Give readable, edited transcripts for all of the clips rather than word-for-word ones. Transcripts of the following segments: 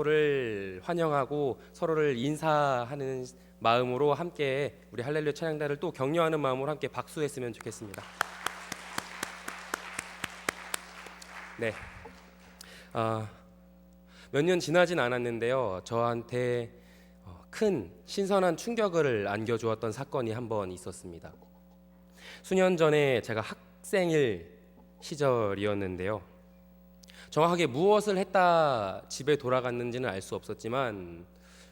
서로를 환영하고 서로를 인사하는 마음으로 함께 우리 할렐루야 찬양단을 또 격려하는 마음으로 함께 박수했으면 좋겠습니다. 네, 몇 년 지나진 않았는데요. 저한테 큰 신선한 충격을 안겨주었던 사건이 한 번 있었습니다. 수년 전에 제가 학생일 시절이었는데요. 정확하게 무엇을 했다 집에 돌아갔는지는 알 수 없었지만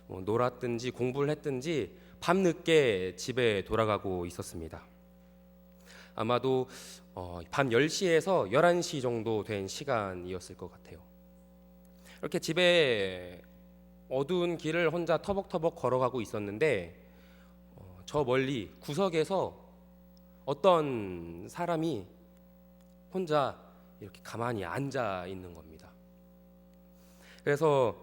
놀았든지 공부를 했든지 밤늦게 집에 돌아가고 있었습니다. 아마도 밤 10시에서 11시 정도 된 시간이었을 것 같아요. 이렇게 집에 어두운 길을 혼자 터벅터벅 걸어가고 있었는데 저 멀리 구석에서 어떤 사람이 혼자 이렇게 가만히 앉아 있는 겁니다. 그래서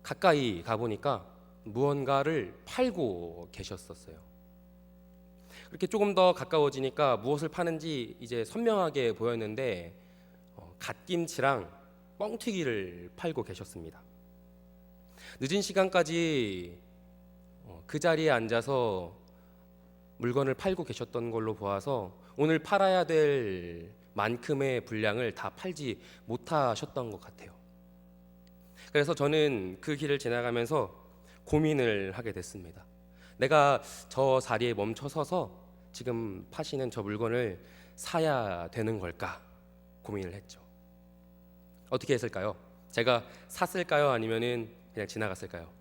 가까이 가보니까 무언가를 팔고 계셨었어요. 이렇게 조금 더 가까워지니까 무엇을 파는지 이제 선명하게 보였는데 갓김치랑 뻥튀기를 팔고 계셨습니다. 늦은 시간까지 그 자리에 앉아서 물건을 팔고 계셨던 걸로 보아서 오늘 팔아야 될 만큼의 분량을 다 팔지 못하셨던 것 같아요. 그래서 저는 그 길을 지나가면서 고민을 하게 됐습니다. 내가 저 자리에 멈춰 서서 지금 파시는 저 물건을 사야 되는 걸까 고민을 했죠. 어떻게 했을까요? 제가 샀을까요? 아니면은 그냥 지나갔을까요?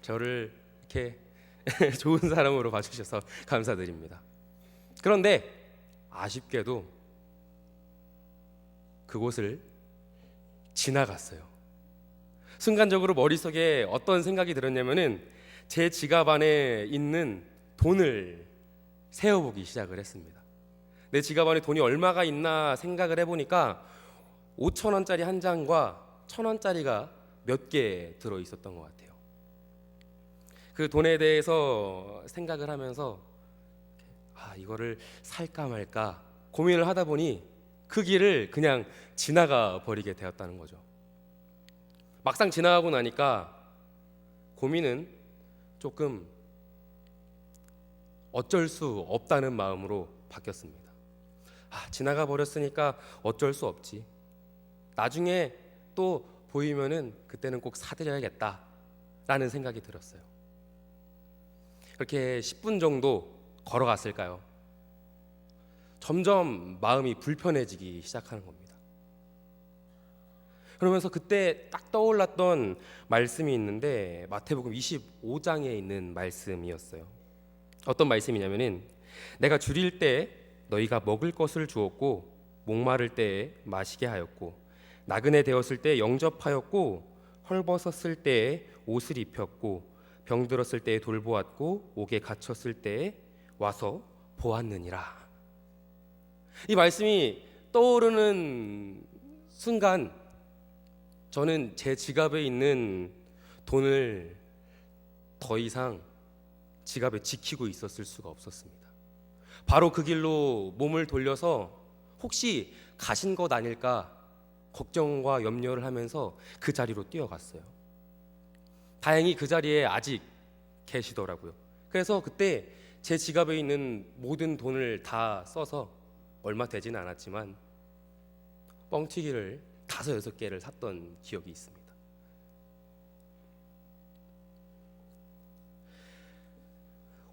저를 이렇게 좋은 사람으로 봐주셔서 감사드립니다. 그런데 아쉽게도 그곳을 지나갔어요. 순간적으로 머릿속에 어떤 생각이 들었냐면은 제 지갑 안에 있는 돈을 세어보기 시작을 했습니다. 내 지갑 안에 돈이 얼마가 있나 생각을 해보니까 5,000원짜리 한 장과 1,000원짜리가 몇 개 들어있었던 것 같아요. 그 돈에 대해서 생각을 하면서 이거를 살까 말까 고민을 하다 보니 그 길을 그냥 지나가 버리게 되었다는 거죠. 막상 지나가고 나니까 고민은 조금 어쩔 수 없다는 마음으로 바뀌었습니다. 지나가 버렸으니까 어쩔 수 없지. 나중에 또 보이면은 그때는 꼭 사드려야겠다라는 생각이 들었어요. 그렇게 10분 정도 걸어갔을까요? 점점 마음이 불편해지기 시작하는 겁니다. 그러면서 그때 딱 떠올랐던 말씀이 있는데 마태복음 25장에 있는 말씀이었어요. 어떤 말씀이냐면은 내가 줄일 때 너희가 먹을 것을 주었고 목마를 때에 마시게 하였고 나그네 되었을 때 영접하였고 헐벗었을 때에 옷을 입혔고 병들었을 때에 돌보았고 옥에 갇혔을 때에 와서 보았느니라. 이 말씀이 떠오르는 순간 저는 제 지갑에 있는 돈을 더 이상 지갑에 지키고 있었을 수가 없었습니다. 바로 그 길로 몸을 돌려서 혹시 가신 것 아닐까 걱정과 염려를 하면서 그 자리로 뛰어갔어요. 다행히 그 자리에 아직 계시더라고요. 그래서 그때 제 지갑에 있는 모든 돈을 다 써서 얼마 되지는 않았지만 뻥튀기를 5, 6개를 샀던 기억이 있습니다.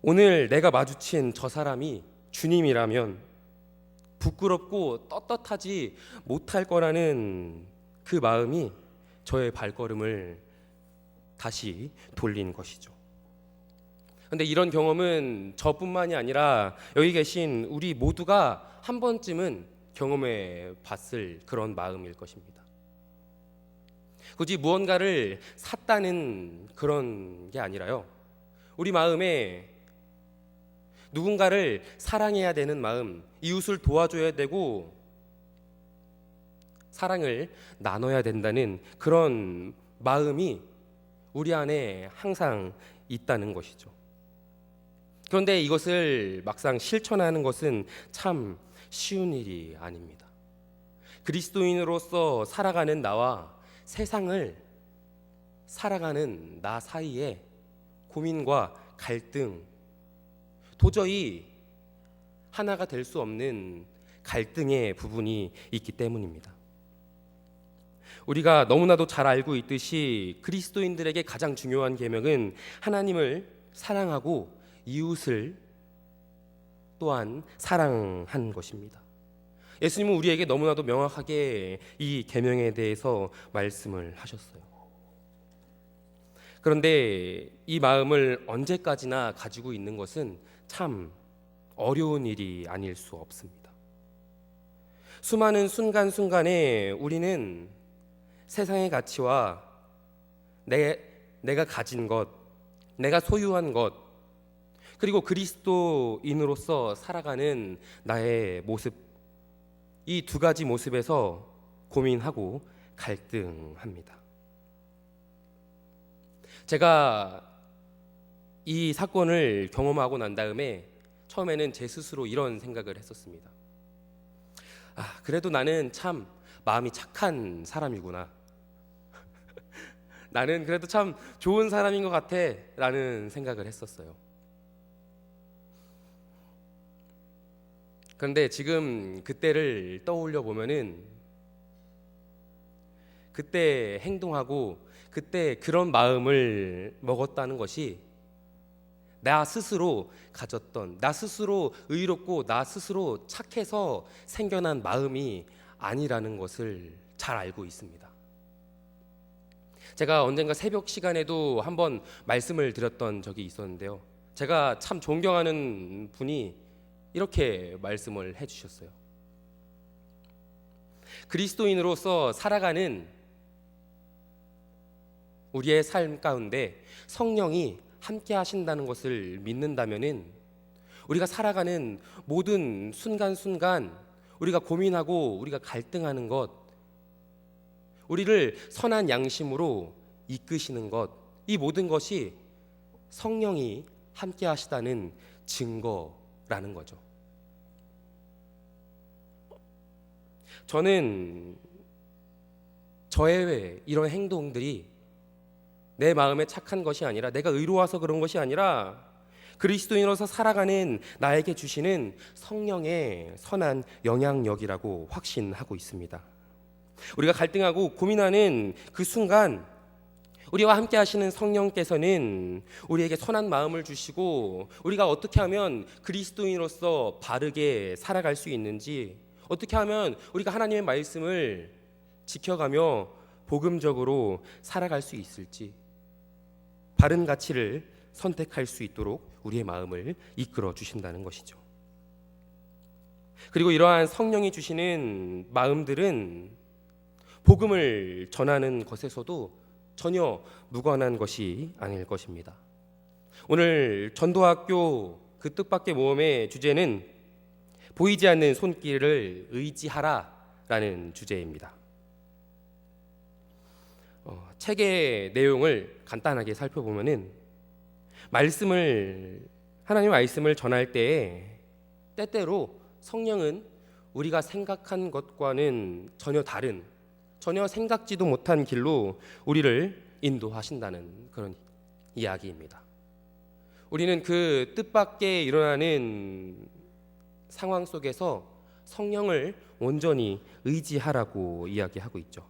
오늘 내가 마주친 저 사람이 주님이라면 부끄럽고 떳떳하지 못할 거라는 그 마음이 저의 발걸음을 다시 돌린 것이죠. 그런데 이런 경험은 저뿐만이 아니라 여기 계신 우리 모두가 한 번쯤은 경험해 봤을 그런 마음일 것입니다. 굳이 무언가를 샀다는 그런 게 아니라요. 우리 마음에 누군가를 사랑해야 되는 마음, 이웃을 도와줘야 되고 사랑을 나눠야 된다는 그런 마음이 우리 안에 항상 있다는 것이죠. 그런데 이것을 막상 실천하는 것은 참 쉬운 일이 아닙니다. 그리스도인으로서 살아가는 나와 세상을 살아가는 나 사이에 고민과 갈등, 도저히 하나가 될 수 없는 갈등의 부분이 있기 때문입니다. 우리가 너무나도 잘 알고 있듯이 그리스도인들에게 가장 중요한 계명은 하나님을 사랑하고 이웃을 또한 사랑하는 것입니다. 예수님은 우리에게 너무나도 명확하게 이 계명에 대해서 말씀을 하셨어요. 그런데 이 마음을 언제까지나 가지고 있는 것은 참 어려운 일이 아닐 수 없습니다. 수많은 순간순간에 우리는 세상의 가치와 내가 가진 것, 내가 소유한 것, 그리고 그리스도인으로서 살아가는 나의 모습, 이 두 가지 모습에서 고민하고 갈등합니다. 제가 이 사건을 경험하고 난 다음에 처음에는 제 스스로 이런 생각을 했었습니다. 그래도 나는 참 마음이 착한 사람이구나. 나는 그래도 참 좋은 사람인 것 같아 라는 생각을 했었어요. 그런데 지금 그때를 떠올려 보면은 그때 행동하고 그때 그런 마음을 먹었다는 것이 나 스스로 가졌던, 나 스스로 의롭고 나 스스로 착해서 생겨난 마음이 아니라는 것을 잘 알고 있습니다. 제가 언젠가 새벽 시간에도 한번 말씀을 드렸던 적이 있었는데요. 제가 참 존경하는 분이 이렇게 말씀을 해주셨어요. 그리스도인으로서 살아가는 우리의 삶 가운데 성령이 함께 하신다는 것을 믿는다면은 우리가 살아가는 모든 순간순간 우리가 고민하고 우리가 갈등하는 것, 우리를 선한 양심으로 이끄시는 것, 이 모든 것이 성령이 함께 하시다는 증거라는 거죠. 저는 저의 이런 행동들이 내 마음에 착한 것이 아니라, 내가 의로워서 그런 것이 아니라 그리스도인으로서 살아가는 나에게 주시는 성령의 선한 영향력이라고 확신하고 있습니다. 우리가 갈등하고 고민하는 그 순간 우리와 함께 하시는 성령께서는 우리에게 선한 마음을 주시고 우리가 어떻게 하면 그리스도인으로서 바르게 살아갈 수 있는지, 어떻게 하면 우리가 하나님의 말씀을 지켜가며 복음적으로 살아갈 수 있을지, 바른 가치를 선택할 수 있도록 우리의 마음을 이끌어 주신다는 것이죠. 그리고 이러한 성령이 주시는 마음들은 복음을 전하는 것에서도 전혀 무관한 것이 아닐 것입니다. 오늘 전도학교 그 뜻밖의 모험의 주제는 보이지 않는 손길을 의지하라라는 주제입니다. 책의 내용을 간단하게 살펴보면은 하나님의 말씀을 전할 때에 때때로 성령은 우리가 생각한 것과는 전혀 다른, 전혀 생각지도 못한 길로 우리를 인도하신다는 그런 이야기입니다. 우리는 그 뜻밖의 일어나는 상황 속에서 성령을 온전히 의지하라고 이야기하고 있죠.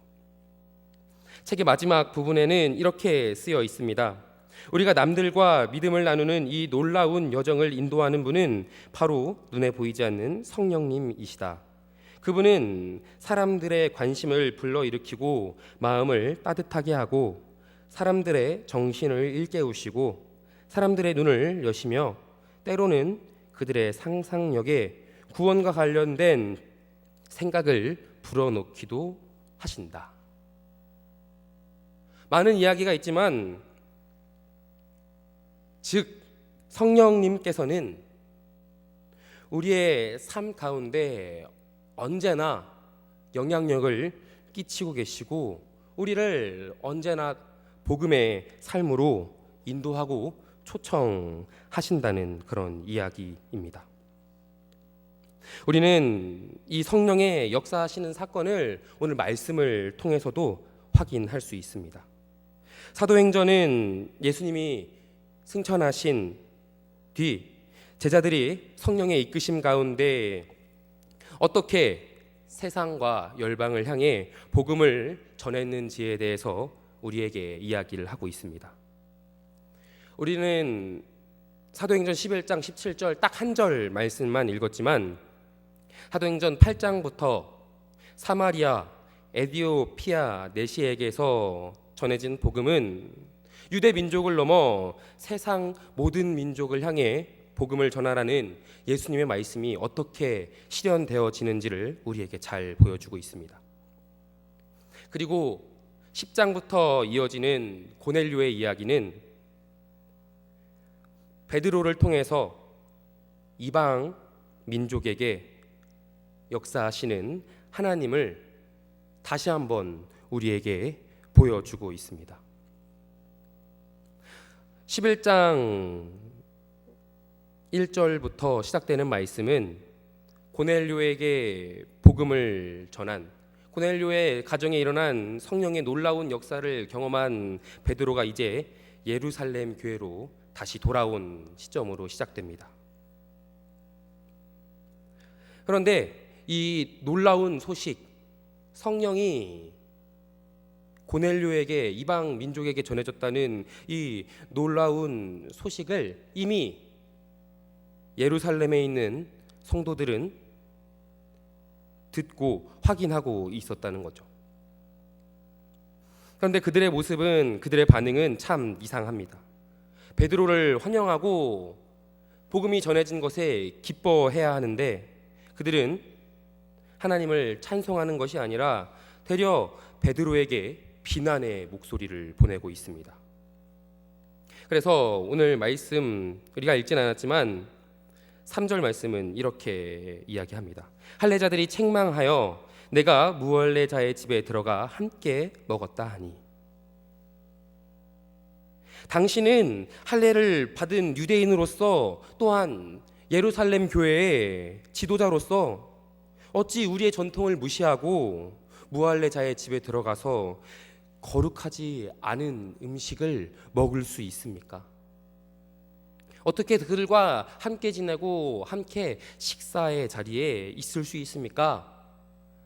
책의 마지막 부분에는 이렇게 쓰여 있습니다. 우리가 남들과 믿음을 나누는 이 놀라운 여정을 인도하는 분은 바로 눈에 보이지 않는 성령님이시다. 그분은 사람들의 관심을 불러일으키고 마음을 따뜻하게 하고 사람들의 정신을 일깨우시고 사람들의 눈을 여시며 때로는 그들의 상상력에 구원과 관련된 생각을 불어넣기도 하신다. 많은 이야기가 있지만 즉 성령님께서는 우리의 삶 가운데 언제나 영향력을 끼치고 계시고 우리를 언제나 복음의 삶으로 인도하고 초청하신다는 그런 이야기입니다. 우리는 이 성령의 역사하시는 사건을 오늘 말씀을 통해서도 확인할 수 있습니다. 사도행전은 예수님이 승천하신 뒤 제자들이 성령의 이끄심 가운데 어떻게 세상과 열방을 향해 복음을 전했는지에 대해서 우리에게 이야기를 하고 있습니다. 우리는 사도행전 11장 17절 딱 한 절 말씀만 읽었지만 사도행전 8장부터 사마리아, 에디오피아 내시에게서 전해진 복음은 유대 민족을 넘어 세상 모든 민족을 향해 복음을 전하라는 예수님의 말씀이 어떻게 실현되어지는지를 우리에게 잘 보여주고 있습니다. 그리고 10장부터 이어지는 고넬료의 이야기는 베드로를 통해서 이방 민족에게 역사하시는 하나님을 다시 한번 우리에게 보여주고 있습니다. 11장 1절부터 시작되는 말씀은 고넬료에게 복음을 전한 고넬료의 가정에 일어난 성령의 놀라운 역사를 경험한 베드로가 이제 예루살렘 교회로 다시 돌아온 시점으로 시작됩니다. 그런데 이 놀라운 소식, 성령이 고넬료에게 이방 민족에게 전해졌다는 이 놀라운 소식을 이미 예루살렘에 있는 성도들은 듣고 확인하고 있었다는 거죠. 그런데 그들의 모습은, 그들의 반응은 참 이상합니다. 베드로를 환영하고 복음이 전해진 것에 기뻐해야 하는데 그들은 하나님을 찬송하는 것이 아니라 되려 베드로에게 비난의 목소리를 보내고 있습니다. 그래서 오늘 말씀 우리가 읽진 않았지만 3절 말씀은 이렇게 이야기합니다. 할례자들이 책망하여 내가 무할례자의 집에 들어가 함께 먹었다 하니, 당신은 할례를 받은 유대인으로서 또한 예루살렘 교회의 지도자로서 어찌 우리의 전통을 무시하고 무할례자의 집에 들어가서 거룩하지 않은 음식을 먹을 수 있습니까? 어떻게 그들과 함께 지내고 함께 식사의 자리에 있을 수 있습니까?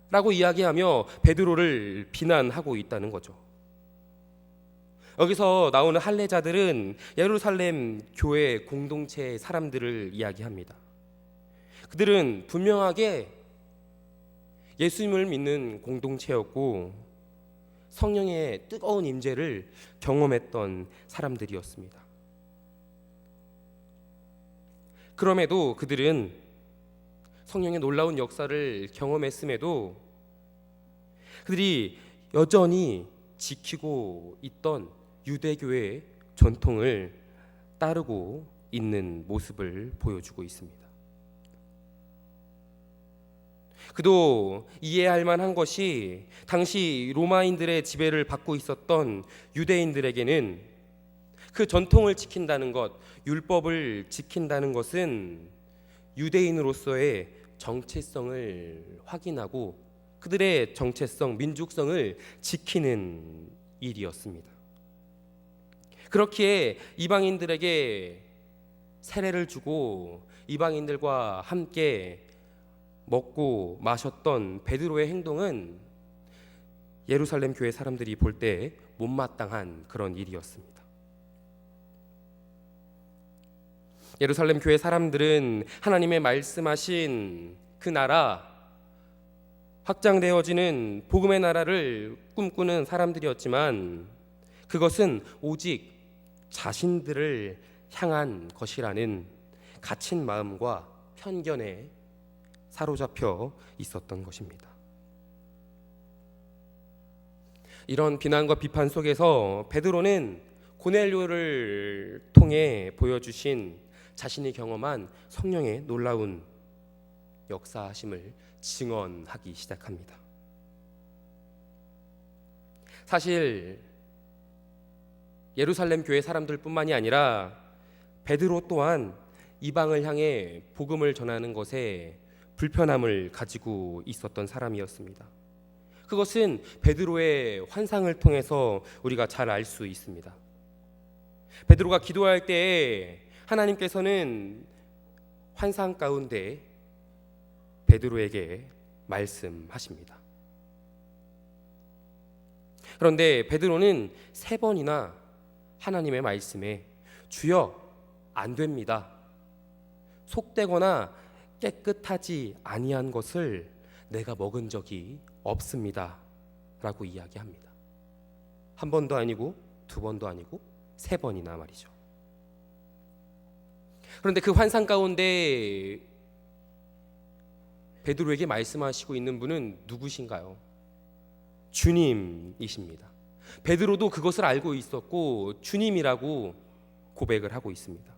라고 이야기하며 베드로를 비난하고 있다는 거죠. 여기서 나오는 할례자들은 예루살렘 교회 공동체의 사람들을 이야기합니다. 그들은 분명하게 예수님을 믿는 공동체였고 성령의 뜨거운 임재를 경험했던 사람들이었습니다. 그럼에도 그들은 성령의 놀라운 역사를 경험했음에도 그들이 여전히 지키고 있던 유대교의 전통을 따르고 있는 모습을 보여주고 있습니다. 그도 이해할 만한 것이 당시 로마인들의 지배를 받고 있었던 유대인들에게는 그 전통을 지킨다는 것, 율법을 지킨다는 것은 유대인으로서의 정체성을 확인하고 그들의 정체성, 민족성을 지키는 일이었습니다. 그렇기에 이방인들에게 세례를 주고 이방인들과 함께 먹고 마셨던 베드로의 행동은 예루살렘 교회 사람들이 볼 때 못마땅한 그런 일이었습니다. 예루살렘 교회 사람들은 하나님의 말씀하신 그 나라, 확장되어지는 복음의 나라를 꿈꾸는 사람들이었지만 그것은 오직 자신들을 향한 것이라는 갇힌 마음과 편견에 사로잡혀 있었던 것입니다. 이런 비난과 비판 속에서 베드로는 고넬료를 통해 보여주신 자신이 경험한 성령의 놀라운 역사하심을 증언하기 시작합니다. 사실 예루살렘 교회 사람들뿐만이 아니라 베드로 또한 이방을 향해 복음을 전하는 것에 불편함을 가지고 있었던 사람이었습니다. 그것은 베드로의 환상을 통해서 우리가 잘 알 수 있습니다. 베드로가 기도할 때에 하나님께서는 환상 가운데 베드로에게 말씀하십니다. 그런데 베드로는 3번이나 하나님의 말씀에 주여 안 됩니다, 속되거나 깨끗하지 아니한 것을 내가 먹은 적이 없습니다 라고 이야기합니다. 1번도 아니고 2번도 아니고 3번이나 말이죠. 그런데 그 환상 가운데 베드로에게 말씀하시고 있는 분은 누구신가요? 주님이십니다. 베드로도 그것을 알고 있었고 주님이라고 고백을 하고 있습니다.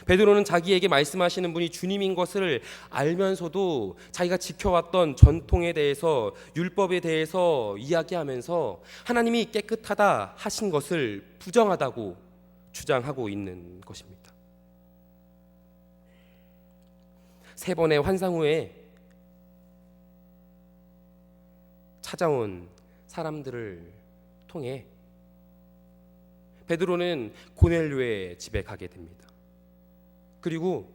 베드로는 자기에게 말씀하시는 분이 주님인 것을 알면서도 자기가 지켜왔던 전통에 대해서, 율법에 대해서 이야기하면서 하나님이 깨끗하다 하신 것을 부정하다고 주장하고 있는 것입니다. 3번의 환상 후에 찾아온 사람들을 통해 베드로는 고넬료의 집에 가게 됩니다. 그리고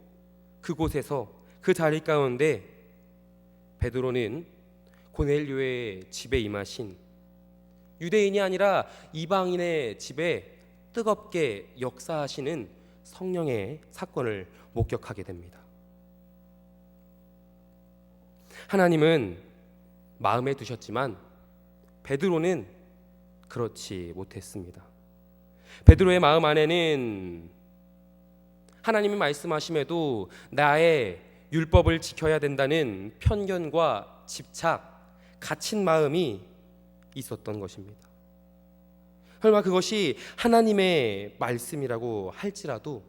그곳에서 그 자리 가운데 베드로는 고넬료의 집에 임하신 유대인이 아니라 이방인의 집에 뜨겁게 역사하시는 성령의 사건을 목격하게 됩니다. 하나님은 마음에 두셨지만 베드로는 그렇지 못했습니다. 베드로의 마음 안에는 하나님이 말씀하심에도 나의 율법을 지켜야 된다는 편견과 집착, 갇힌 마음이 있었던 것입니다. 설마 그것이 하나님의 말씀이라고 할지라도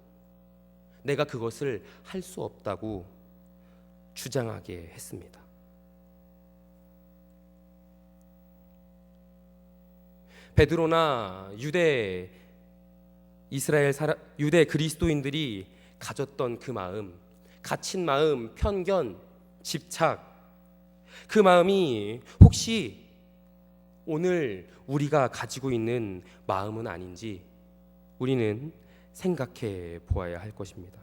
내가 그것을 할 수 없다고 주장하게 했습니다. 베드로나 유대 그리스도인들이 가졌던 그 마음, 갇힌 마음, 편견, 집착, 그 마음이 혹시 오늘 우리가 가지고 있는 마음은 아닌지 우리는 생각해 보아야 할 것입니다.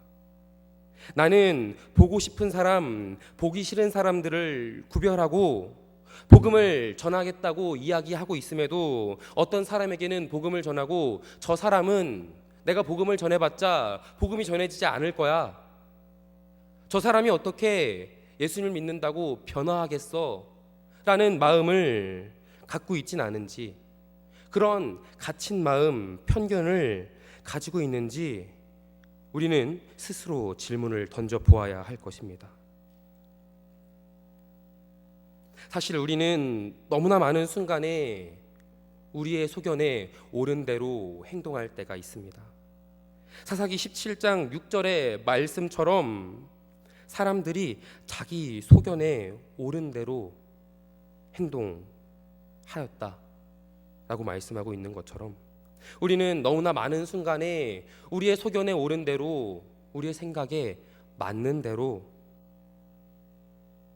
나는 보고 싶은 사람, 보기 싫은 사람들을 구별하고 복음을 전하겠다고 이야기하고 있음에도 어떤 사람에게는 복음을 전하고 저 사람은 내가 복음을 전해봤자 복음이 전해지지 않을 거야, 저 사람이 어떻게 예수님을 믿는다고 변화하겠어 라는 마음을 갖고 있진 않은지, 그런 갇힌 마음, 편견을 가지고 있는지 우리는 스스로 질문을 던져보아야 할 것입니다. 사실 우리는 너무나 많은 순간에 우리의 소견에 옳은 대로 행동할 때가 있습니다. 사사기 17장 6절의 말씀처럼 사람들이 자기 소견에 옳은 대로 행동하였다라고 말씀하고 있는 것처럼 우리는 너무나 많은 순간에 우리의 소견에 옳은 대로, 우리의 생각에 맞는 대로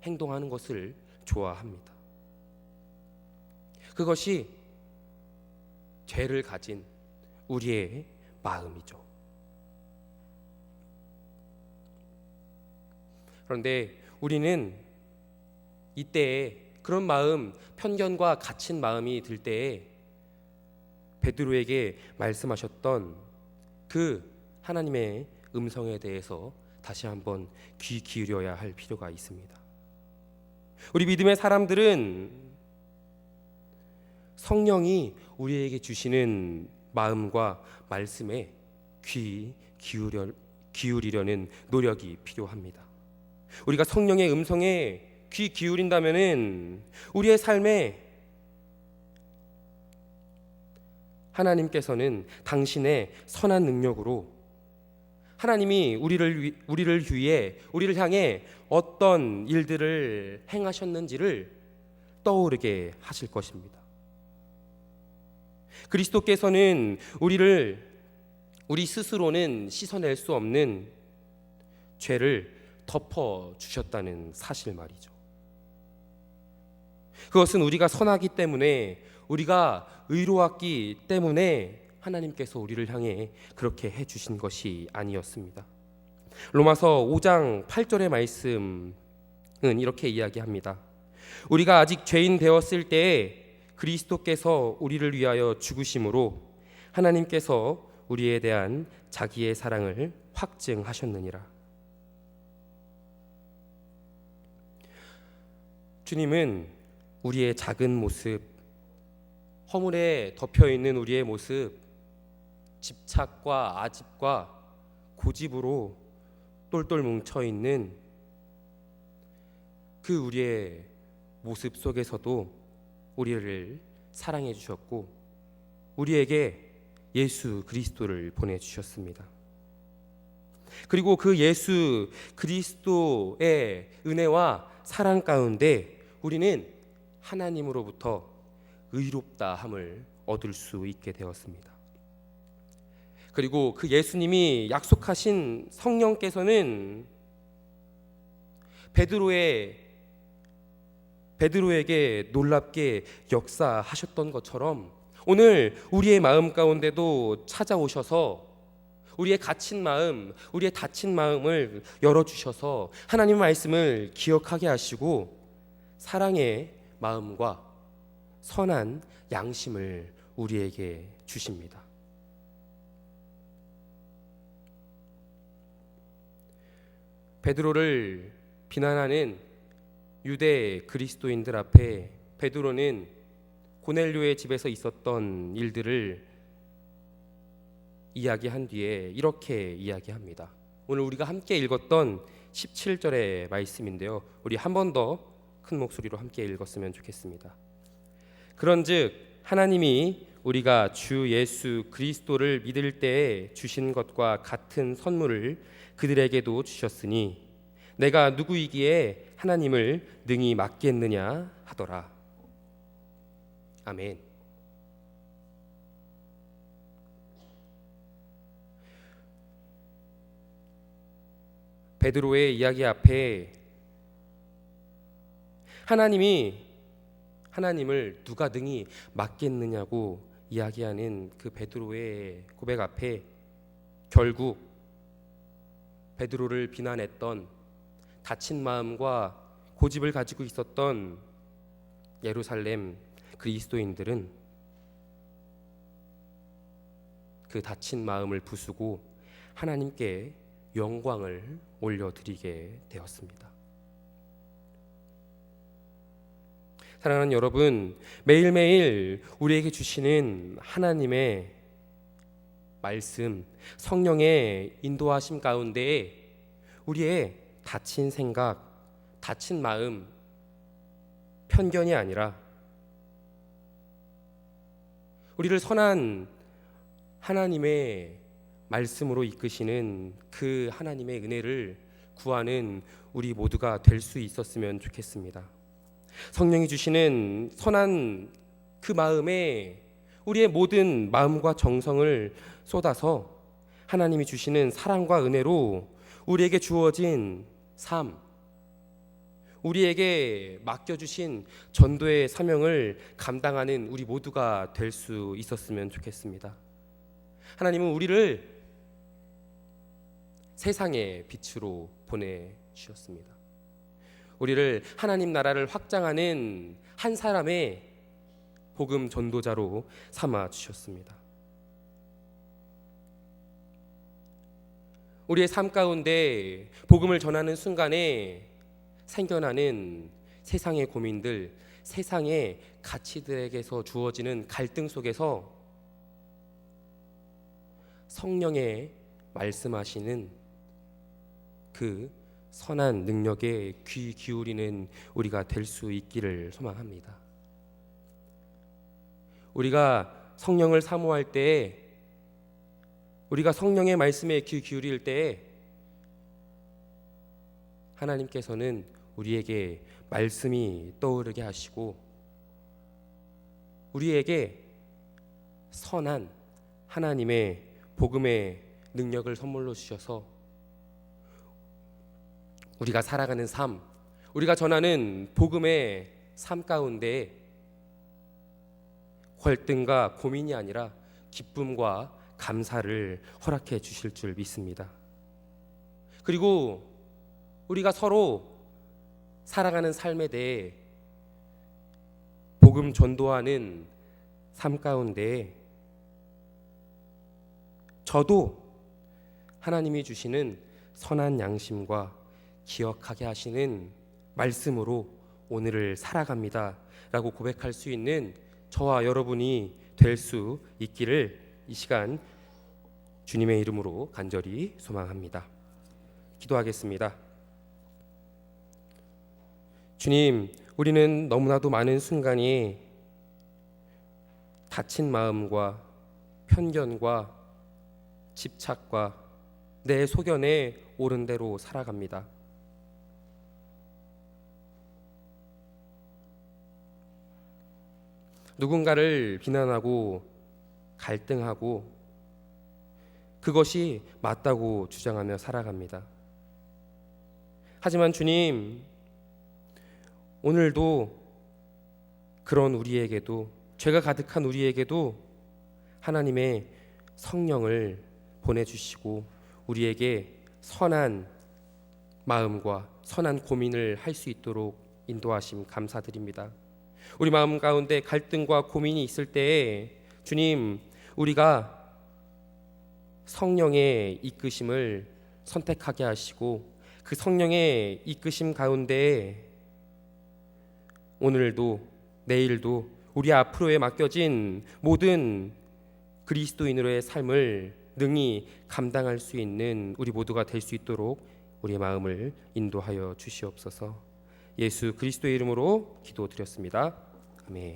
행동하는 것을 좋아합니다. 그것이 죄를 가진 우리의 마음이죠. 그런데 우리는 이때에 그런 마음, 편견과 갇힌 마음이 들 때에 베드로에게 말씀하셨던 그 하나님의 음성에 대해서 다시 한번 귀 기울여야 할 필요가 있습니다. 우리 믿음의 사람들은 성령이 우리에게 주시는 마음과 말씀에 귀 기울이려는 노력이 필요합니다. 우리가 성령의 음성에 귀 기울인다면은 우리의 삶에 하나님께서는 당신의 선한 능력으로 하나님이 우리를 위해, 우리를 향해 어떤 일들을 행하셨는지를 떠오르게 하실 것입니다. 그리스도께서는 우리 스스로는 씻어낼 수 없는 죄를 덮어 주셨다는 사실 말이죠. 그것은 우리가 선하기 때문에, 우리가 의로웠기 때문에 하나님께서 우리를 향해 그렇게 해주신 것이 아니었습니다. 로마서 5장 8절의 말씀은 이렇게 이야기합니다. 우리가 아직 죄인 되었을 때에 그리스도께서 우리를 위하여 죽으심으로 하나님께서 우리에 대한 자기의 사랑을 확증하셨느니라. 주님은 우리의 작은 모습, 허물에 덮여 있는 우리의 모습, 집착과 아집과 고집으로 똘똘 뭉쳐 있는 그 우리의 모습 속에서도 우리를 사랑해 주셨고, 우리에게 예수 그리스도를 보내주셨습니다. 그리고 그 예수 그리스도의 은혜와 사랑 가운데 우리는 하나님으로부터 의롭다함을 얻을 수 있게 되었습니다. 그리고 그 예수님이 약속하신 성령께서는 베드로에게 놀랍게 역사하셨던 것처럼 오늘 우리의 마음 가운데도 찾아오셔서 우리의 갇힌 마음, 우리의 닫힌 마음을 열어주셔서 하나님의 말씀을 기억하게 하시고 사랑의 마음과 선한 양심을 우리에게 주십니다. 베드로를 비난하는 유대 그리스도인들 앞에 베드로는 고넬료의 집에서 있었던 일들을 이야기한 뒤에 이렇게 이야기합니다. 오늘 우리가 함께 읽었던 17절의 말씀인데요, 우리 한 번 더 큰 목소리로 함께 읽었으면 좋겠습니다. 그런즉 하나님이 우리가 주 예수 그리스도를 믿을 때에 주신 것과 같은 선물을 그들에게도 주셨으니 내가 누구이기에 하나님을 능히 막겠느냐 하더라. 아멘. 베드로의 이야기 앞에 하나님을 누가 능히 막겠느냐고 이야기하는 그 베드로의 고백 앞에 결국 베드로를 비난했던 닫힌 마음과 고집을 가지고 있었던 예루살렘 그리스도인들은 그 닫힌 마음을 부수고 하나님께 영광을 올려드리게 되었습니다. 사랑하는 여러분, 매일매일 우리에게 주시는 하나님의 말씀, 성령의 인도하심 가운데 우리의 닫힌 생각, 닫힌 마음, 편견이 아니라 우리를 선한 하나님의 말씀으로 이끄시는 그 하나님의 은혜를 구하는 우리 모두가 될 수 있었으면 좋겠습니다. 성령이 주시는 선한 그 마음에 우리의 모든 마음과 정성을 쏟아서 하나님이 주시는 사랑과 은혜로 우리에게 주어진 삶, 우리에게 맡겨주신 전도의 사명을 감당하는 우리 모두가 될 수 있었으면 좋겠습니다. 하나님은 우리를 세상의 빛으로 보내주셨습니다. 우리를 하나님 나라를 확장하는 한 사람의 복음 전도자로 삼아 주셨습니다. 우리의 삶 가운데 복음을 전하는 순간에 생겨나는 세상의 고민들, 세상의 가치들에게서 주어지는 갈등 속에서 성령의 말씀하시는 그 선한 능력에 귀 기울이는 우리가 될 수 있기를 소망합니다. 우리가 성령을 사모할 때에, 우리가 성령의 말씀에 귀 기울일 때에 하나님께서는 우리에게 말씀이 떠오르게 하시고 우리에게 선한 하나님의 복음의 능력을 선물로 주셔서 우리가 살아가는 삶, 우리가 전하는 복음의 삶 가운데 갈등과 고민이 아니라 기쁨과 감사를 허락해 주실 줄 믿습니다. 그리고 우리가 서로 살아가는 삶에 대해 복음 전도하는 삶 가운데 저도 하나님이 주시는 선한 양심과 기억하게 하시는 말씀으로 오늘을 살아갑니다 라고 고백할 수 있는 저와 여러분이 될 수 있기를 이 시간 주님의 이름으로 간절히 소망합니다. 기도하겠습니다. 주님, 우리는 너무나도 많은 순간이 다친 마음과 편견과 집착과 내 소견에 옳은 대로 살아갑니다. 누군가를 비난하고 갈등하고 그것이 맞다고 주장하며 살아갑니다. 하지만 주님, 오늘도 그런 우리에게도, 죄가 가득한 우리에게도 하나님의 성령을 보내주시고 우리에게 선한 마음과 선한 고민을 할 수 있도록 인도하심 감사드립니다. 우리 마음 가운데 갈등과 고민이 있을 때에 주님, 우리가 성령의 이끄심을 선택하게 하시고 그 성령의 이끄심 가운데 오늘도 내일도 우리 앞으로에 맡겨진 모든 그리스도인으로의 삶을 능히 감당할 수 있는 우리 모두가 될 수 있도록 우리의 마음을 인도하여 주시옵소서. 예수 그리스도의 이름으로 기도드렸습니다. 아멘.